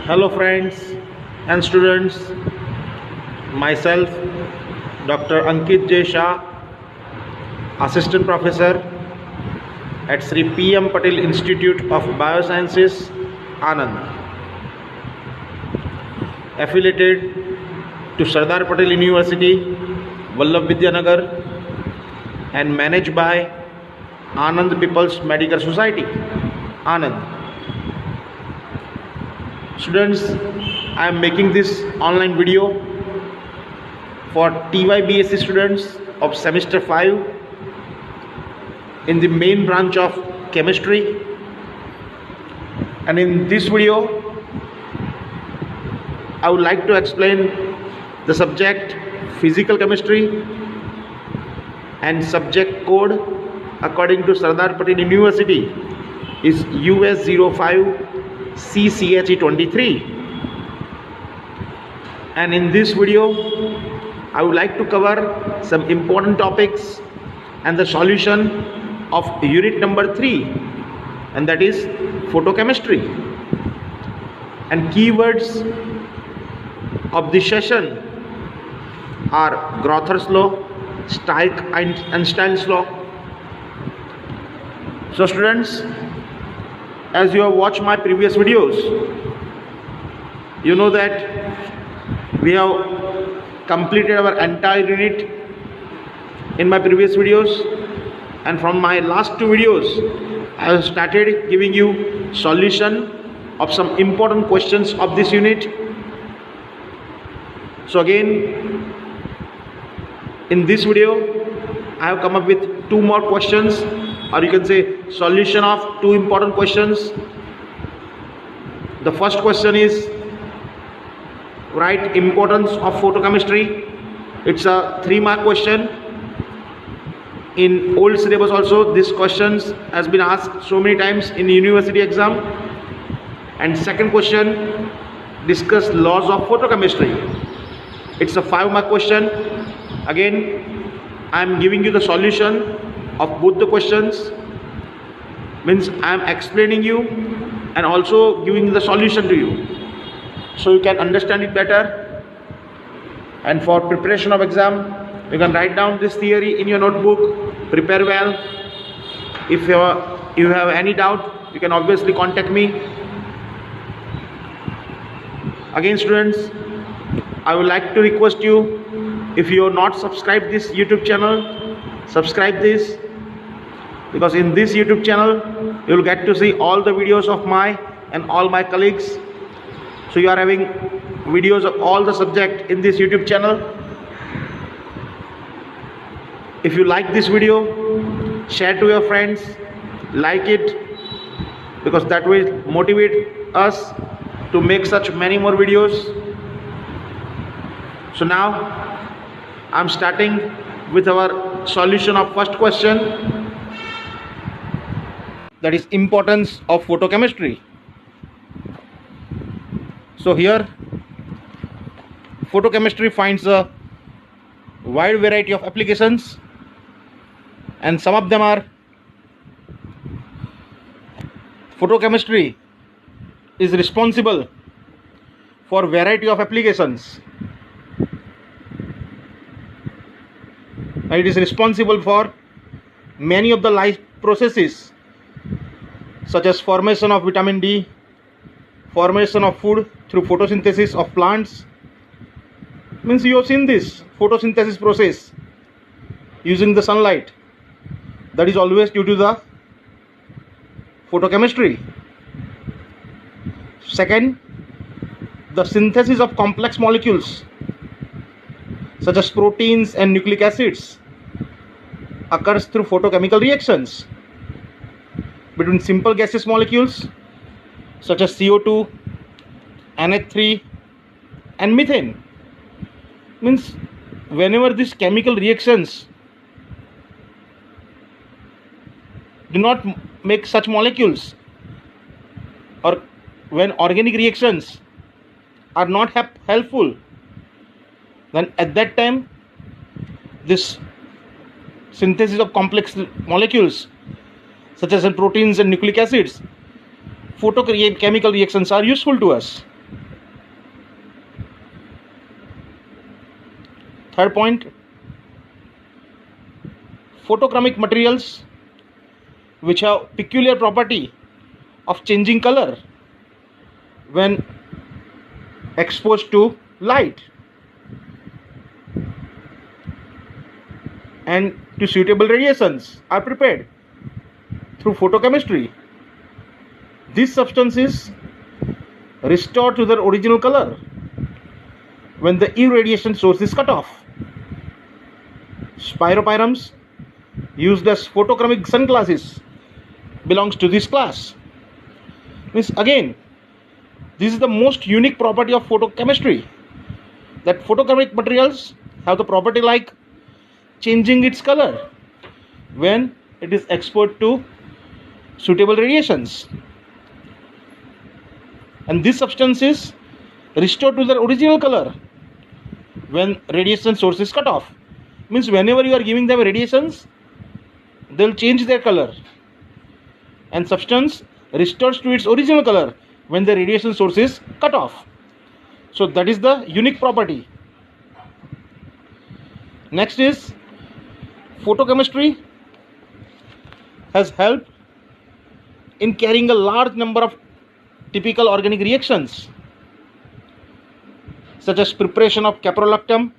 Hello friends and students, myself Dr. Ankit J. Shah, Assistant Professor at Sri P.M. Patel Institute of Biosciences, Anand, affiliated to Sardar Patel University, Vallabh Vidyanagar, and managed by Anand People's Medical Society, Anand. Students, I am making this online video for TYBSc students of semester 5 in the main branch of chemistry, and in this video I would like to explain the subject physical chemistry and subject code according to Sardar Patel University is US05 CCHE23, and in this video I would like to cover some important topics and the solution of unit number 3, and that is photochemistry. And keywords of the session are Grother's law, Einstein's law. So students, as you have watched my previous videos, you know that we have completed our entire unit in my previous videos, and from my last 2 videos I have started giving you solution of some important questions of this unit. So again, in this video I have come up with 2 more questions, or you can say solution of 2 important questions. The first question is, write importance of photochemistry. It's a 3-mark question. In old syllabus also this questions has been asked so many times in university exam. And second question, discuss laws of photochemistry. It's a 5-mark question. Again, I am giving you the solution of both the questions, means I am explaining you and also giving the solution to you, so you can understand it better. And for preparation of exam, you can write down this theory in your notebook, prepare well. If you have any doubt, you can obviously contact me. Again students, I would like to request you, if you have not subscribed this YouTube channel, subscribe this, because in this YouTube channel you will get to see all the videos of my and all my colleagues. So you are having videos of all the subject in this YouTube channel. If you like this video, share to your friends, like it, because that will motivate us to make such many more videos. So now I am starting with our solution of first question, that is importance of photochemistry. So here photochemistry finds a wide variety of applications, and some of them are: photochemistry is responsible for variety of applications. It is responsible for many of the life processes, such as formation of vitamin D, formation of food through photosynthesis of plants. Means you have seen this photosynthesis process using the sunlight, that is always due to the photochemistry. Second, the synthesis of complex molecules such as proteins and nucleic acids occurs through photochemical reactions between simple gaseous molecules such as CO2, NH3 and methane. Means whenever these chemical reactions do not make such molecules, or when organic reactions are not helpful, then at that time this synthesis of complex molecules such as in proteins and nucleic acids, photochemical reactions are useful to us. third point, photochromic materials which have peculiar property of changing color when exposed to light and to suitable radiations are prepared through photochemistry. These substances restore to their original color when the irradiation source is cut off. Spiropyrams used as photochromic sunglasses belongs to this class. Means again, this is the most unique property of photochemistry, that photochromic materials have the property like changing its color when it is exposed to suitable radiations, and these substances restore to their original color when radiation source is cut off. Means whenever you are giving them radiations, they'll change their color, and substance restores to its original color when the radiation source is cut off. So that is the unique property. Next is, photochemistry has helped in carrying a large number of typical organic reactions such as preparation of caprolactam,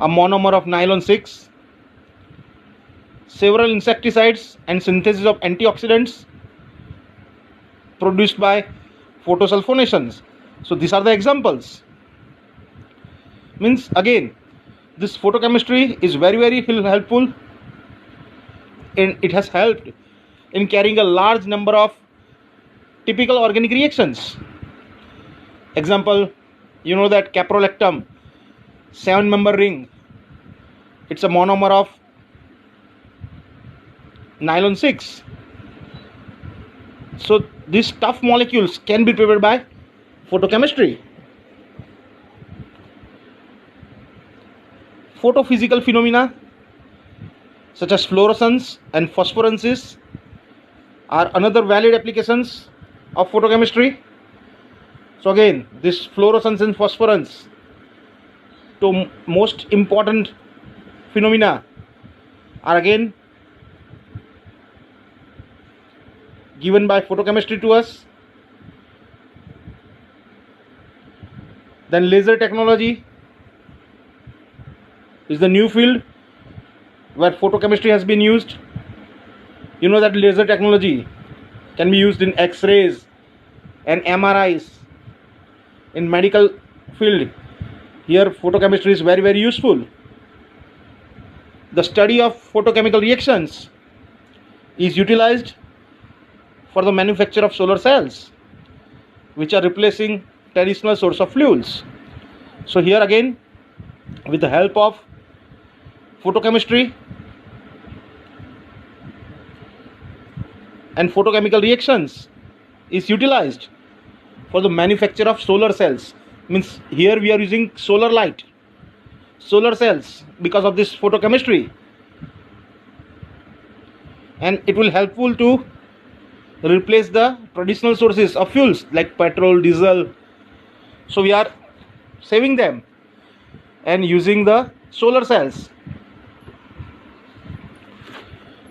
a monomer of nylon 6, several insecticides and synthesis of antioxidants produced by photosulfonations. So these are the examples. Means again, this photochemistry is very helpful, and it has helped in carrying a large number of typical organic reactions. Example, you know that caprolactam 7-member ring, it's a monomer of nylon 6. So these tough molecules can be prepared by photochemistry. Photophysical phenomena such as fluorescence and phosphorescence are another valid applications of photochemistry. So again, this fluorescence and phosphorescence, two most important phenomena, are again given by photochemistry to us. Then laser technology is the new field where photochemistry has been used. You know that laser technology can be used in X-rays and MRIs in medical field. Here photochemistry is very useful. The study of photochemical reactions is utilized for the manufacture of solar cells, which are replacing traditional source of fuels. So here again, with the help of photochemistry and photochemical reactions is utilized for the manufacture of solar cells. Means here we are using solar light, solar cells, because of this photochemistry, and it will helpful to replace the traditional sources of fuels like petrol, diesel. So we are saving them and using the solar cells.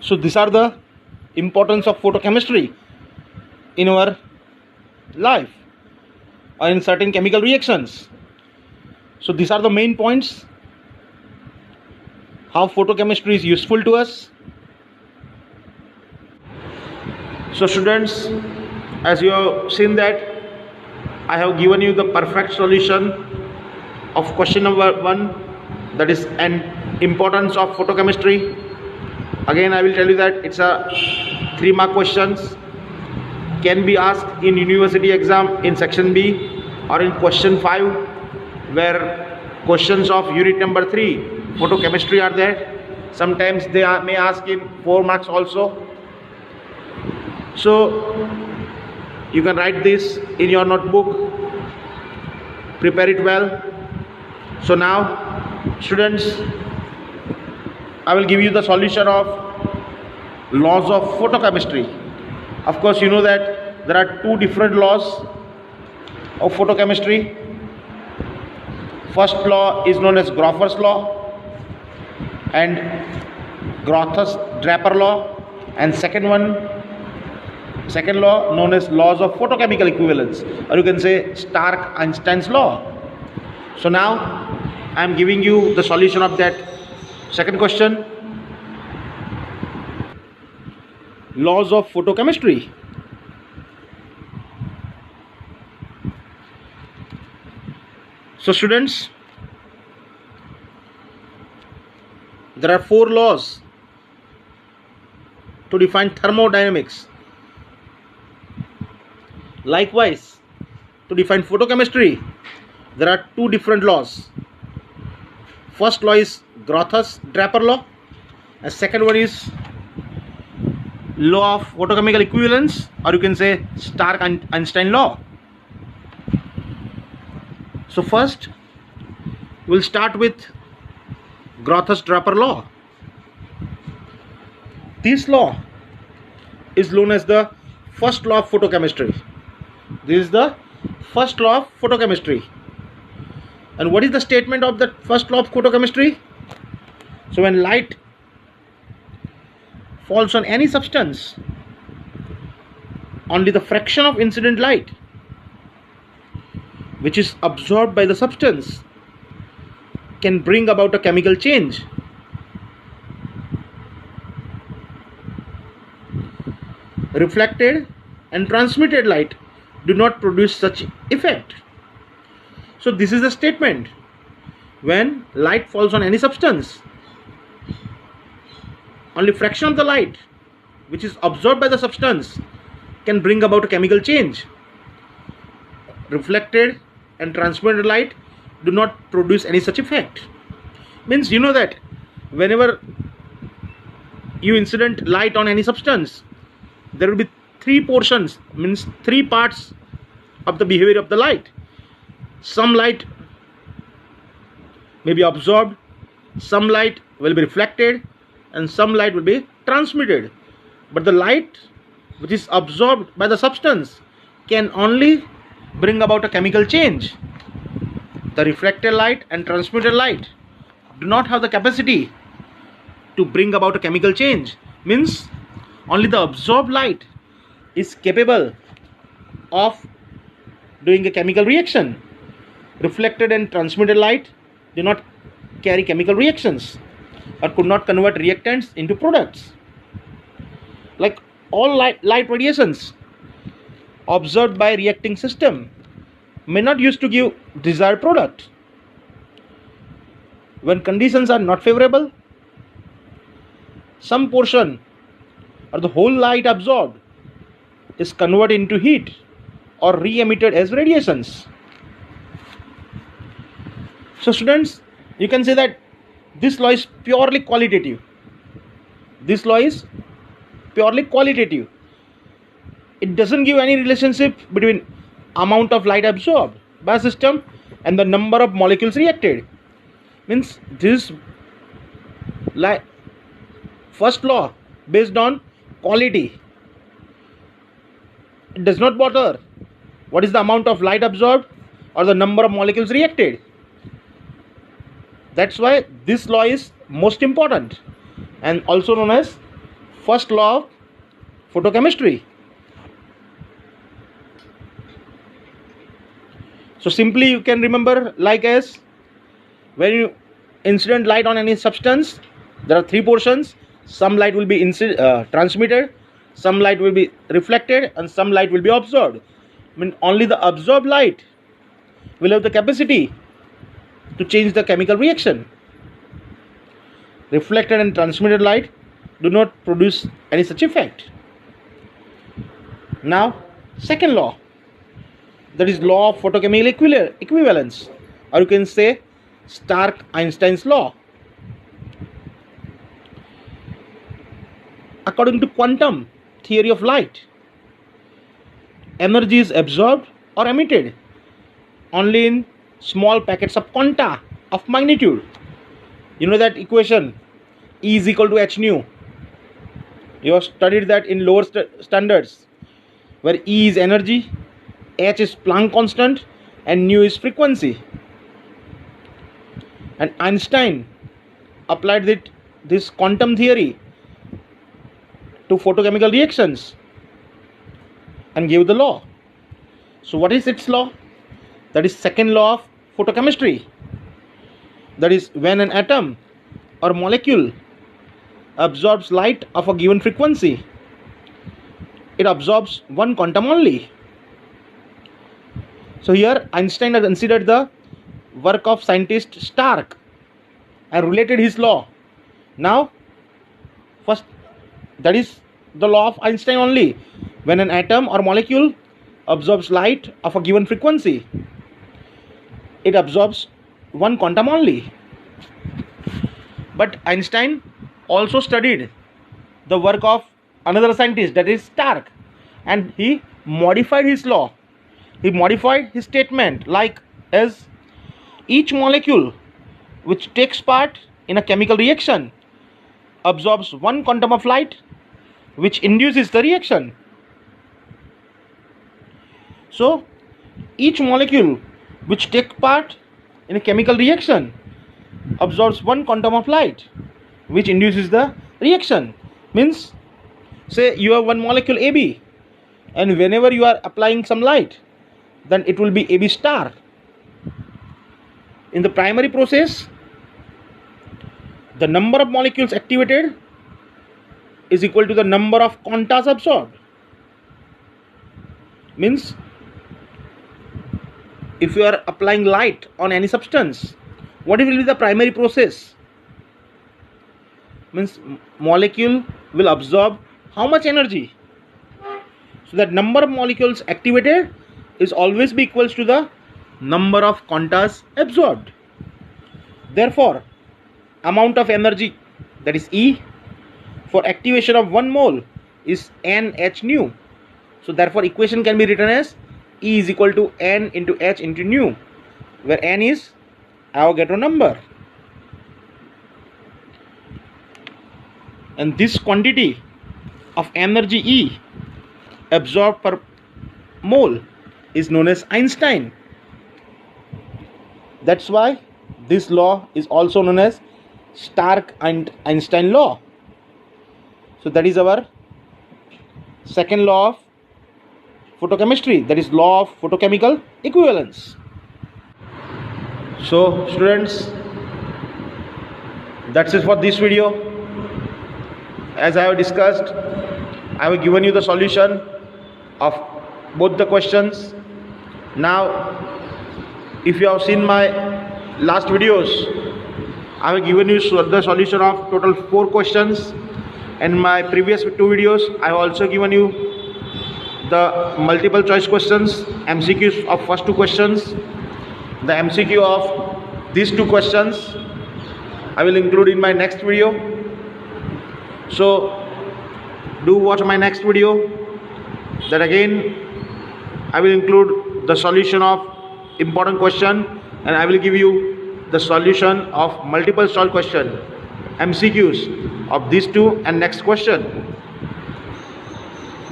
So these are the importance of photochemistry in our life or in certain chemical reactions. So these are the main points, how photochemistry is useful to us. So students, as you have seen that I have given you the perfect solution of question number 1, that is an importance of photochemistry. Again I will tell you that it's a 3-mark questions, can be asked in university exam in section B or in question 5, where questions of unit number 3 photochemistry are there. Sometimes they may ask in 4 marks also. So you can write this in your notebook, prepare it well. So now students, I will give you the solution of laws of photochemistry. Of course you know that there are two different laws of photochemistry. First law is known as Grofers law and Grothus-Draper law, and second law known as laws of photochemical equivalence, or you can say Stark-Einstein's law. So now I am giving you the solution of that second question. Laws of photochemistry. So students, there are four laws to define thermodynamics. Likewise, to define photochemistry, there are two different laws. First law is Grothus-Draper law, and second one is law of photochemical equivalence, or you can say Stark-Einstein law. So first, we'll start with Grothus-Draper law. This law is known as the first law of photochemistry. This is the first law of photochemistry. And what is the statement of the first law of photochemistry? So when light falls on any substance, only the fraction of incident light which is absorbed by the substance can bring about a chemical change. Reflected and transmitted light do not produce such effect. So this is the statement. When light falls on any substance, only fraction of the light which is absorbed by the substance can bring about a chemical change. Reflected and transmitted light do not produce any such effect. Means you know that whenever you incident light on any substance, there will be three portions, means three parts of the behavior of the light. Some light may be absorbed, some light will be reflected, and some light will be transmitted. But the light which is absorbed by the substance can only bring about a chemical change. The reflected light and transmitted light do not have the capacity to bring about a chemical change. Means only the absorbed light is capable of doing a chemical reaction. Reflected and transmitted light do not carry chemical reactions or could not convert reactants into products. Like all light radiations observed by reacting system may not use to give desired product. When conditions are not favorable, some portion or the whole light absorbed is converted into heat or re-emitted as radiations. So students, you can say that this law is purely qualitative. This law is purely qualitative. It doesn't give any relationship between amount of light absorbed by a system and the number of molecules reacted. Means this first law based on quality. It does not matter what is the amount of light absorbed or the number of molecules reacted. That's why this law is most important and also known as first law of photochemistry. So simply you can remember like as when you incident light on any substance, there are three portions. Some light will be transmitted, some light will be reflected, and some light will be absorbed. I mean only the absorbed light will have the capacity to change the chemical reaction. Reflected and transmitted light do not produce any such effect. Now second law, that is law of photochemical equivalence, or you can say Stark-Einstein's law. According to quantum theory of light, energy is absorbed or emitted only in small packets of quanta of magnitude. You know that equation, E is equal to h nu. You have studied that in lower standards. where E is energy, H is Planck constant, and nu is frequency. And Einstein applied this quantum theory to photochemical reactions and gave the law. So what is its law? That is second law of photochemistry. That is, when an atom or molecule absorbs light of a given frequency, it absorbs one quantum only. So here Einstein has considered the work of scientist Stark and related his law. Now, first, that is the law of Einstein only. When an atom or molecule absorbs light of a given frequency, it absorbs one quantum only. But Einstein also studied the work of another scientist, that is Stark, and he modified his law. He modified his statement like as each molecule which takes part in a chemical reaction absorbs one quantum of light which induces the reaction. So each molecule which takes part in a chemical reaction absorbs one quantum of light which induces the reaction. Means, say you have one molecule AB, and whenever you are applying some light, then it will be AB star. In the primary process, the number of molecules activated is equal to the number of quantas absorbed. Means, if you are applying light on any substance, what will be the primary process? Means, molecule will absorb how much energy? So that number of molecules activated is always be equals to the number of quantas absorbed. Therefore, amount of energy, that is E, for activation of 1 mole is NH nu. So therefore equation can be written as E is equal to N into H into nu, where N is Avogadro number. And this quantity of energy E absorbed per mole is known as Einstein. That's why this law is also known as Stark and Einstein law. So that is our second law of photochemistry, that is law of photochemical equivalence. So students, that's it for this video. As I have discussed, I have given you the solution of both the questions. Now, if you have seen my last videos, I have given you the solution of total 4 questions. In my previous 2 videos, I have also given you the multiple choice questions, MCQs of first 2 questions. The MCQ of these 2 questions I will include in my next video. So do watch my next video. That again I will include the solution of important question, and I will give you the solution of multiple choice question, MCQs of these 2 and next question.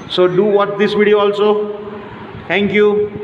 So do watch this video also. Thank you.